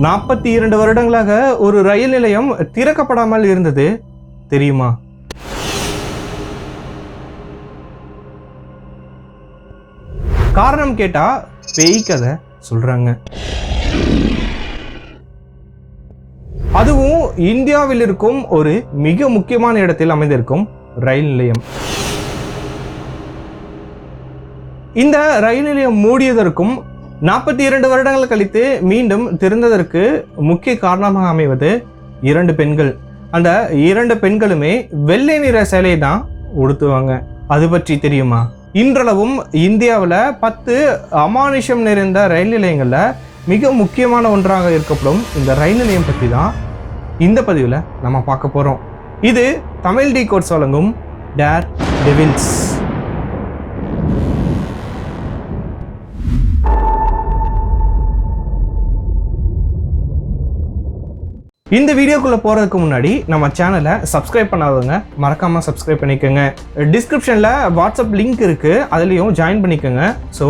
42 வருடங்களாக ஒரு ரயில் நிலையம் திறக்கப்படாமல் இருந்தது தெரியுமா? காரணம் கேட்டா பேய் கதை சொல்றாங்க. அதுவும் இந்தியாவில் இருக்கும் ஒரு மிக முக்கியமான இடத்தில் அமைந்திருக்கும் ரயில் நிலையம். இந்த ரயில் நிலையம் மூடியதற்கும் 42 வருடங்கள் கழித்து மீண்டும் திறந்ததற்கு முக்கிய காரணமாக அமைவது 2 பெண்கள். அந்த 2 பெண்களுமே வெள்ளை நிற சேலையை தான் உடுத்துவாங்க. அது பற்றி தெரியுமா? இன்றளவும் இந்தியாவில் 10 அமானுஷம் நிறைந்த ரயில் நிலையங்களில் மிக முக்கியமான ஒன்றாக இருக்கப்படும் இந்த ரயில் நிலையம் பற்றி தான் இந்த பதிவில் நம்ம பார்க்க போகிறோம். இது தமிழ் டிகோட்ஸ் வழங்கும் டேர் டெவில்ஸ். இந்த வீடியோக்குள்ள போறதுக்கு முன்னாடி நம்ம சேனலை சப்ஸ்கிரைப் பண்ணாதவங்க மறக்காம சப்ஸ்கிரைப் பண்ணிக்கோங்க. டிஸ்கிரிப்ஷன்ல வாட்ஸ்அப் லிங்க் இருக்கு, அதுலயும் ஜாயின் பண்ணிக்கோங்க. ஸோ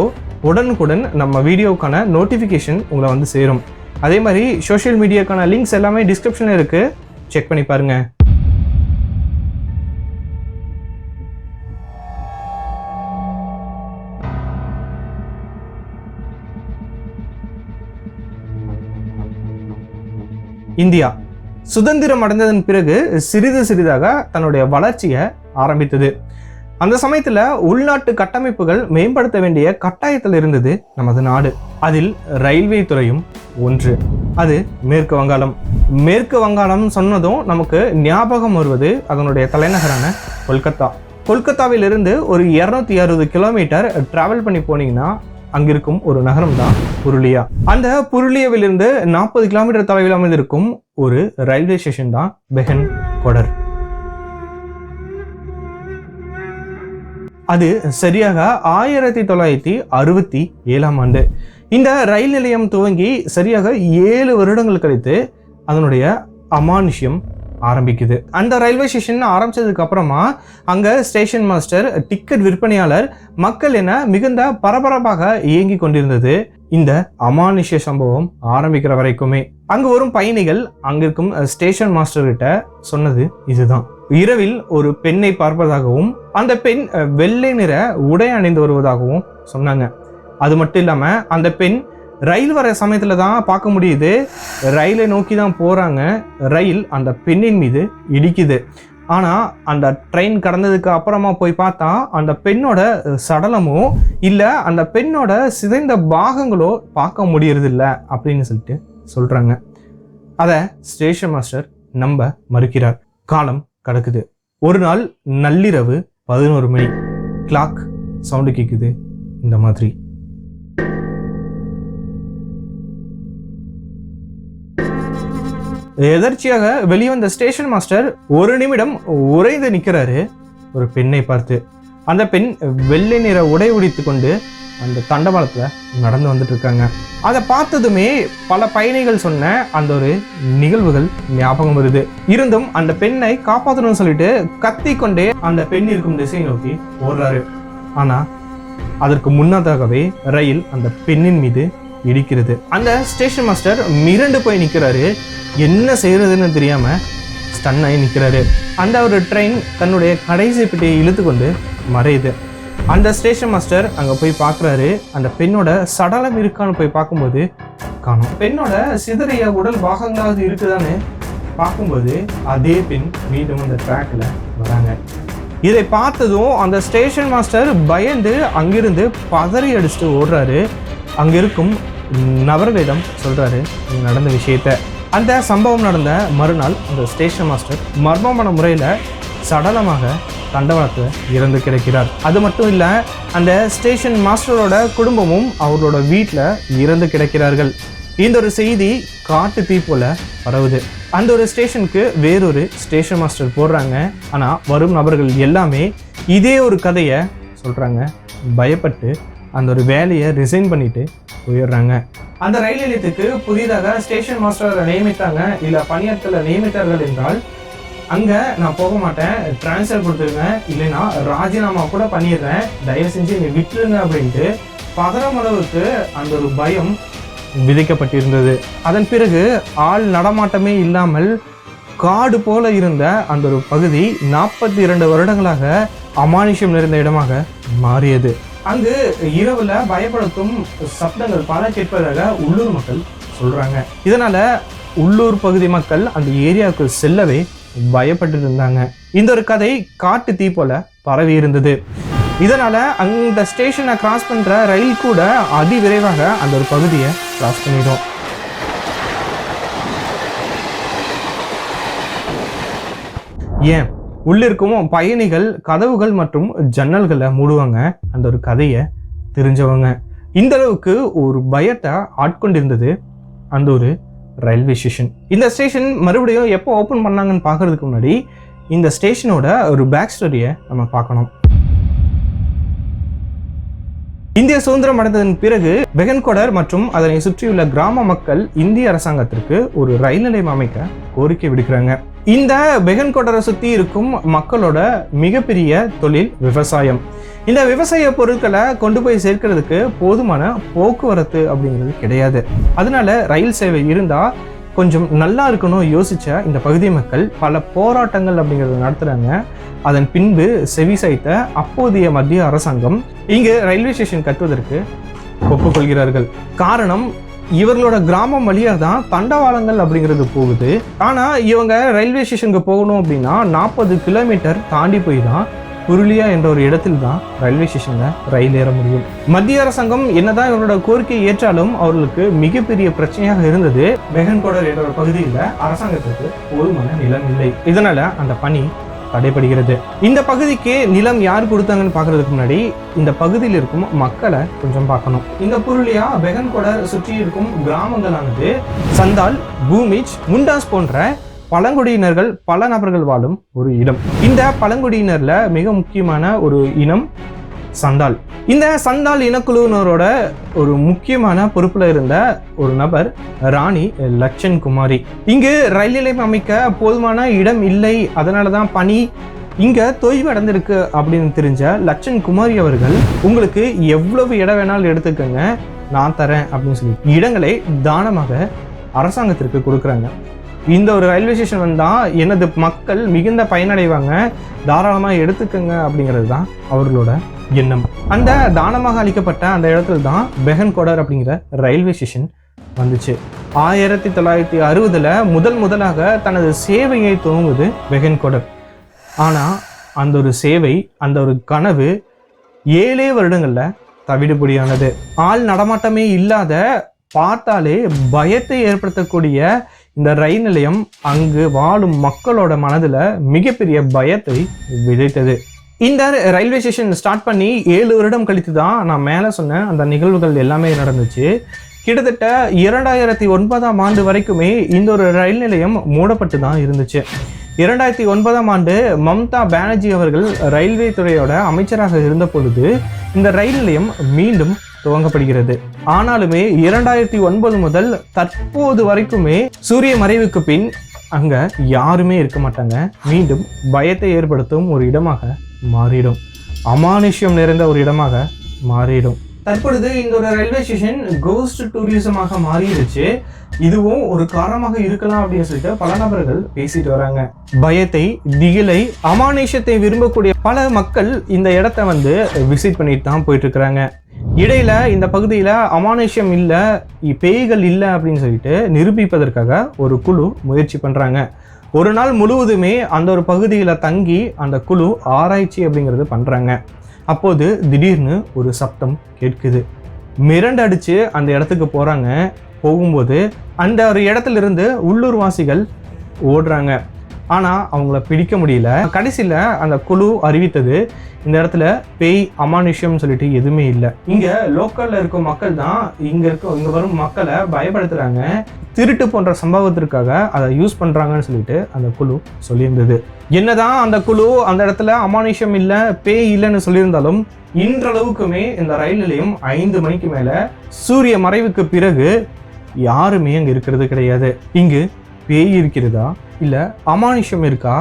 உடனுக்குடன் நம்ம வீடியோக்கான நோட்டிஃபிகேஷன் உங்களை வந்து சேரும். அதே மாதிரி சோஷியல் மீடியாக்கான லிங்க்ஸ் எல்லாமே டிஸ்கிரிப்ஷன்ல இருக்கு, செக் பண்ணி பாருங்க. இந்தியா சுதந்திரம் அடைந்ததன் பிறகு சிறிது சிறிதாக தன்னுடைய வளர்ச்சியை ஆரம்பித்தது. அந்த சமயத்தில் உள்நாட்டு கட்டமைப்புகள் மேம்படுத்த வேண்டிய கட்டாயத்தில் இருந்தது நமது நாடு. அதில் ரயில்வே துறையும் ஒன்று. அது மேற்கு வங்காளம். மேற்கு வங்காளம் சொன்னதும் நமக்கு ஞாபகம் வருவது அதனுடைய தலைநகரான கொல்கத்தா. கொல்கத்தாவிலிருந்து ஒரு 260 கிலோமீட்டர் டிராவல் பண்ணி போனீங்கன்னா அங்கிருக்கும் ஒரு நகரம் தான் புருலியா. அந்த புருலியாவிலிருந்து 40 கிலோமீட்டர் தொலைவில் அமைந்திருக்கும் ஒரு ரயில்வே ஸ்டேஷன் தான் பெஹன் கொடர். அது சரியாக 1967ஆம் ஆண்டு. இந்த ரயில் நிலையம் துவங்கி சரியாக 7 வருடங்கள் கழித்து அதனுடைய அமானுஷ்யம் ஆரம்பிக்குது. அந்த ரயில்வே ஸ்டேஷன் ஆரம்பிச்சதுக்கு அப்புறமா அங்க ஸ்டேஷன் மாஸ்டர், டிக்கெட் விற்பனையாளர், மக்கள் என மிகுந்த பரபரப்பாக இயங்கி கொண்டிருந்தது. இந்த அமானுஷ்ய சம்பவம் ஆரம்பிக்கிற வரைக்குமே அங்கு வரும் பயணிகள் அங்கிருக்கும் ஸ்டேஷன் மாஸ்டர் கிட்ட சொன்னது இதுதான். இரவில் ஒரு பெண்ணை பார்ப்பதாகவும் அந்த பெண் வெள்ளை நிற உடை அணிந்து வருவதாகவும் சொன்னாங்க. அது மட்டும் இல்லாம அந்த பெண் ரயில் வர சமயத்துல தான் பார்க்க முடியுது. ரயிலை நோக்கி தான் போறாங்க. ரயில் அந்த பெண்ணின் மீது இடிக்குது. ஆனா அந்த ட்ரெயின் கடந்ததுக்கு அப்புறமா போய் பார்த்தா அந்த பெண்ணோட சடலமோ இல்ல அந்த பெண்ணோட சிதைந்த பாகங்களோ பார்க்க முடியறது இல்லை அப்படின்னு சொல்லிட்டு சொல்றாங்க. அதை ஸ்டேஷன் மாஸ்டர் நம்ப மறுக்கிறார். காலம் கடக்குது. ஒரு நாள் நள்ளிரவு 11 மணி. கிளாக் சவுண்டு கேட்குது. இந்த மாதிரி எதர்ச்சியாக வெளிவந்த ஸ்டேஷன் மாஸ்டர் ஒரு நிமிடம் உறைந்து நிற்கிறாரு ஒரு பெண்ணை பார்த்து. அந்த பெண் வெள்ளை நிற உடை உடித்து கொண்டு அந்த தண்டவாளத்துல நடந்து வந்துட்டு இருக்காங்க. அதை பார்த்ததுமே பல பயணிகள் சொன்ன அந்த ஒரு நிகழ்வுகள் ஞாபகம் வருது. இருந்தும் அந்த பெண்ணை காப்பாற்றணும்னு சொல்லிட்டு கத்தி கொண்டே அந்த பெண் இருக்கும் திசையை நோக்கி ஓடுறாரு. ஆனா அதற்கு முன்னதாகவே ரயில் அந்த பெண்ணின் மீது இடிக்கிறது. அந்த ஸ்டேஷன் மாஸ்டர் மிரண்டு போய் நிற்கிறாரு. என்ன செய்யறதுன்னு தெரியாம ஸ்டன் ஆகி நிற்கிறாரு. அந்த ஒரு ட்ரெயின் தன்னுடைய கடைசி பெட்டியை இழுத்து கொண்டு மறையுது. அந்த ஸ்டேஷன் மாஸ்டர் அங்க போய் பார்க்குறாரு. அந்த பெண்ணோட சடலம் இருக்கான்னு போய் பார்க்கும்போது காணும். பெண்ணோட சிதறிய உடல் பாகங்களாவது இருக்குதான்னு பார்க்கும்போது அதே பெண் மீண்டும் அந்த ட்ராக்ல வராங்க. இதை பார்த்ததும் அந்த ஸ்டேஷன் மாஸ்டர் பயந்து அங்கிருந்து பதறி அடிச்சுட்டு ஓடுறாரு. அங்க இருக்கும் நபர்களிடம் சொல்றாரு நடந்த விஷயத்த. அந்த சம்பவம் நடந்த மறுநாள் அந்த ஸ்டேஷன் மாஸ்டர் மர்மமான முறையில் சடலமாக தண்டவாளத்தில் இறந்து கிடக்கிறார். அது மட்டும் இல்லை, அந்த ஸ்டேஷன் மாஸ்டரோட குடும்பமும் அவரோட வீட்டில் இறந்து கிடக்கிறார்கள். இந்த ஒரு செய்தி காட்டு தீ போல பரவுது. அந்த ஒரு ஸ்டேஷனுக்கு வேறொரு ஸ்டேஷன் மாஸ்டர் போடுறாங்க. ஆனால் வரும் நபர்கள் எல்லாமே இதே ஒரு கதையை சொல்கிறாங்க. பயப்பட்டு அந்த ஒரு வேலையை ரிசைன் பண்ணிட்டு போயிடுறாங்க. அந்த ரயில் நிலையத்துக்கு புதிதாக ஸ்டேஷன் மாஸ்டரை நியமித்தாங்க, இல்லை பணியாட்களை நியமித்தார்கள் என்றால் அங்கே நான் போக மாட்டேன், டிரான்ஸ்ஃபர் கொடுத்துருங்க, இல்லைன்னா ராஜினாமா கூட பண்ணிடுறேன், தயவு செஞ்சு என்னை விட்டுருங்க அப்படின்ட்டு பதறம் அளவுக்கு அந்த ஒரு பயம் விதைக்கப்பட்டிருந்தது. அதன் பிறகு ஆள் நடமாட்டமே இல்லாமல் காடு போல இருந்த அந்த ஒரு பகுதி 42 வருடங்களாக அமானுஷ்யம் நிறைந்த இடமாக மாறியது. அங்கு இரவுல பயப்படுத்தும் சப்தங்கள் பல கேட்பதாக உள்ளூர் மக்கள் சொல்றாங்க. இதனால உள்ளூர் பகுதி மக்கள் அந்த ஏரியாவுக்கு செல்லவே பயப்பட்டு இருந்தாங்க. இந்த ஒரு கதை காட்டு தீ போல பரவி இருந்தது. இதனால அந்த ஸ்டேஷனை கிராஸ் பண்ற ரயில் கூட அதிவிரைவாக அந்த ஒரு பகுதியை கிராஸ் பண்ணிடும். ஏன் உள்ளிருக்கும் பயணிகள் கதவுகள் மற்றும் ஜன்னல்களை மூடுவாங்க. அந்த ஒரு கதையை தெரிஞ்சவங்க. இந்த அளவுக்கு ஒரு பயத்தை ஆட்கொண்டிருந்தது அந்த ஒரு ரயில்வே ஸ்டேஷன். இந்த ஸ்டேஷன் மறுபடியும் எப்போ ஓப்பன் பண்ணாங்கன்னு பார்க்கறதுக்கு முன்னாடி இந்த ஸ்டேஷனோட ஒரு பேக் ஸ்டோரியை நம்ம பார்க்கணும். இந்திய சுதந்திரம் அடைந்ததன் பிறகு பெகன்கோடர் மற்றும் அதனை சுற்றியுள்ள கிராம மக்கள் இந்திய அரசாங்கத்திற்கு ஒரு ரயில் நிலையம் அமைக்க கோரிக்கை விடுக்கிறாங்க. இந்த பெகன்கோடரை சுற்றி இருக்கும் மக்களோட மிகப்பெரிய தொழில் விவசாயம். இந்த விவசாய பொருட்களை கொண்டு போய் சேர்க்கிறதுக்கு போதுமான போக்குவரத்து அப்படிங்கிறது கிடையாது. அதனால ரயில் சேவை இருந்தா கொஞ்சம் நல்லா இருக்கணும் யோசிச்ச இந்த பகுதி மக்கள் பல போராட்டங்கள் அப்படிங்கிறத நடத்துறாங்க. அதன் பின்பு செவி சாய்த்த அப்போதைய மத்திய அரசாங்கம் இங்கு ரயில்வே ஸ்டேஷன் கட்டுவதற்கு ஒப்புக்கொள்கிறார்கள். காரணம், இவர்களோட கிராமம் வழியாக தான் தண்டவாளங்கள் அப்படிங்கிறது போகுது. ஆனா இவங்க ரயில்வே ஸ்டேஷனுக்கு போகணும் அப்படின்னா 40 கிலோமீட்டர் தாண்டி போய் தான் புருலியா என்ற ஒரு இடத்தில் தான் ரயில்வே ஸ்டேஷன்ல ரயில் ஏற முடியும். மத்திய அரசாங்கம் என்னதான் இவரோட கோரிக்கையை ஏற்றாலும் அவர்களுக்கு மிகப்பெரிய பிரச்சனையாக இருந்தது. பெகன்கோடர் என்ற ஒரு பகுதியில் அரசாங்கத்திற்கு போதுமான நிலம் இல்லை. இதனால அந்த பணி தடைபடுகிறது. இந்த பகுதிக்கு நிலம் யார் கொடுத்தாங்கன்னு பாக்குறதுக்கு முன்னாடி இந்த பகுதியில் இருக்கும் மக்களை கொஞ்சம் பார்க்கணும். இந்த புருலியா பெகன்கோடர் சுற்றி இருக்கும் கிராமங்களானது சந்தால், பூமிச், முண்டாஸ் போன்ற பழங்குடியினர்கள் பல நபர்கள் வாழும் ஒரு இடம். இந்த பழங்குடியினர்ல மிக முக்கியமான ஒரு இனம் சந்தால். இந்த சந்தால் இனக்குழுவினரோட ஒரு முக்கியமான பொறுப்புல இருந்த ஒரு நபர் ராணி லட்சன் குமாரி. இங்கு ரயில் நிலையம் அமைக்க போதுமான இடம் இல்லை, அதனாலதான் பணி இங்க தொய்வு அடைந்திருக்கு அப்படின்னு தெரிஞ்ச லட்சன் குமாரி அவர்கள் உங்களுக்கு எவ்வளவு இடம் வேணாலும் எடுத்துக்கங்க, நான் தரேன் அப்படின்னு சொல்லி இடங்களை தானமாக அரசாங்கத்திற்கு கொடுக்குறாங்க. இந்த ஒரு ரயில்வே ஸ்டேஷன் வந்தா எனது மக்கள் மிகுந்த பயனடைவாங்க, தாராளமாக எடுத்துக்கங்க அப்படிங்கிறது தான் அவர்களோட எண்ணம். அந்த தானமாக அளிக்கப்பட்ட அந்த இடத்துல தான் பெகன்கோடர் அப்படிங்கிற ரயில்வே ஸ்டேஷன் வந்துச்சு. 1960 முதலாக தனது சேவையை துவங்குது பெகன்கோடர். ஆனா அந்த ஒரு சேவை, அந்த ஒரு கனவு 7 வருடங்கள்ல தவிடுபடியானது. ஆள் நடமாட்டமே இல்லாத, பார்த்தாலே பயத்தை ஏற்படுத்தக்கூடிய இந்த ரயில் நிலையம் அங்கு வாழும் மக்களோட மனதுல மிகப்பெரிய பயத்தை விதைத்தது. இந்த ரயில்வே ஸ்டேஷன் ஸ்டார்ட் பண்ணி 7 வருடம் கழித்து தான் நான் மேலே சொன்ன அந்த நிகழ்வுகள் எல்லாமே நடந்துச்சு. கிட்டத்தட்ட 2009ஆம் ஆண்டு வரைக்குமே இந்த ஒரு ரயில் நிலையம் மூடப்பட்டு தான் இருந்துச்சு. 2009ஆம் ஆண்டு மம்தா பானர்ஜி அவர்கள் ரயில்வே துறையோட அமைச்சராக இருந்த பொழுது இந்த ரயில் நிலையம் மீண்டும் துவங்கப்படுகிறது. ஆனாலுமே 2009 முதல் தற்போது வரைக்குமே சூரிய மறைவுக்கு பின் அங்க யாருமே இருக்க மாட்டாங்க. மீண்டும் பயத்தை ஏற்படுத்தும் ஒரு இடமாக மாறிடும், அமானுஷ்யம் நிறைந்த ஒரு இடமாக மாறிடும். தற்பொழுது இந்த ஒரு ரயில்வே ஸ்டேஷன் கோஸ்ட் டூரிசமாக மாறிடுச்சு. இதுவும் ஒரு காரணமாக இருக்கலாம் அப்படின்னு சொல்லிட்டு பல நபர்கள் பேசிட்டு வராங்க. பயத்தை, திகிலை, அமானுஷ்யத்தை விரும்பக்கூடிய பல மக்கள் இந்த இடத்த விசிட் பண்ணிட்டு தான் போயிட்டு இருக்கிறாங்க. இடையில இந்த பகுதியில அமானுஷ்யம் இல்லை, பேய்கள் இல்லை அப்படின்னு சொல்லிட்டு நிரூபிப்பதற்காக ஒரு குழு முயற்சி பண்றாங்க. ஒரு நாள் முழுவதுமே அந்த ஒரு பகுதியில தங்கி அந்த குழு ஆராய்ச்சி அப்படிங்கிறது பண்றாங்க. அப்போது திடீர்னு ஒரு சப்தம் கேட்குது. மிரண்டு அடிச்சு அந்த இடத்துக்கு போறாங்க. போகும்போது அந்த ஒரு இடத்துல இருந்து உள்ளூர் வாசிகள் ஓடுறாங்க. ஆனா அவங்கள பிடிக்க முடியல. கடைசியில அந்த குழு அறிவித்தது, இந்த இடத்துல பேய், அமானுஷ்யம் சொல்லிட்டு எதுவுமே இல்லை. இங்க லோக்கல்ல இருக்கும் மக்கள் தான் இங்க வரும் மக்களை பயப்படுத்துறாங்க, திருட்டு போன்ற சம்பவத்திற்காக அதை யூஸ் பண்றாங்கன்னு சொல்லிட்டு அந்த குழு சொல்லியிருந்தது. என்னதான் அந்த குழு அந்த இடத்துல அமானுஷ்யம் இல்லை, பேய் இல்லைன்னு சொல்லியிருந்தாலும் இன்றளவுக்குமே இந்த ரயில் நிலையம் 5 மணிக்கு மேல சூரிய மறைவுக்கு பிறகு யாருமே அங்க இருக்கிறது கிடையாது. இங்கு பேய் இருக்கிறதா இல்ல அமானுஷ்யம் இருக்கா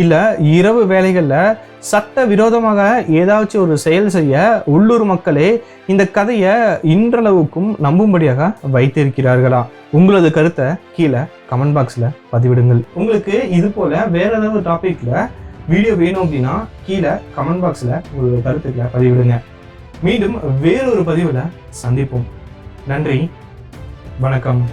இல்லை இரவு வேளைகளில் சட்ட விரோதமாக ஏதாச்சும் ஒரு செயல் செய்ய உள்ளூர் மக்களே இந்த கதையை இன்றளவுக்கும் நம்பும்படியாக வைத்திருக்கிறார்களா? உங்களது கருத்தை கீழே கமெண்ட் பாக்ஸில் பதிவிடுங்கள். உங்களுக்கு இது போல வேற ஏதாவது டாபிக்ல வீடியோ வேணும் அப்படின்னா கீழே கமெண்ட் பாக்ஸில் உங்களோட கருத்துக்களை பதிவிடுங்க. மீண்டும் வேறொரு பதிவில் சந்திப்போம். நன்றி, வணக்கம்.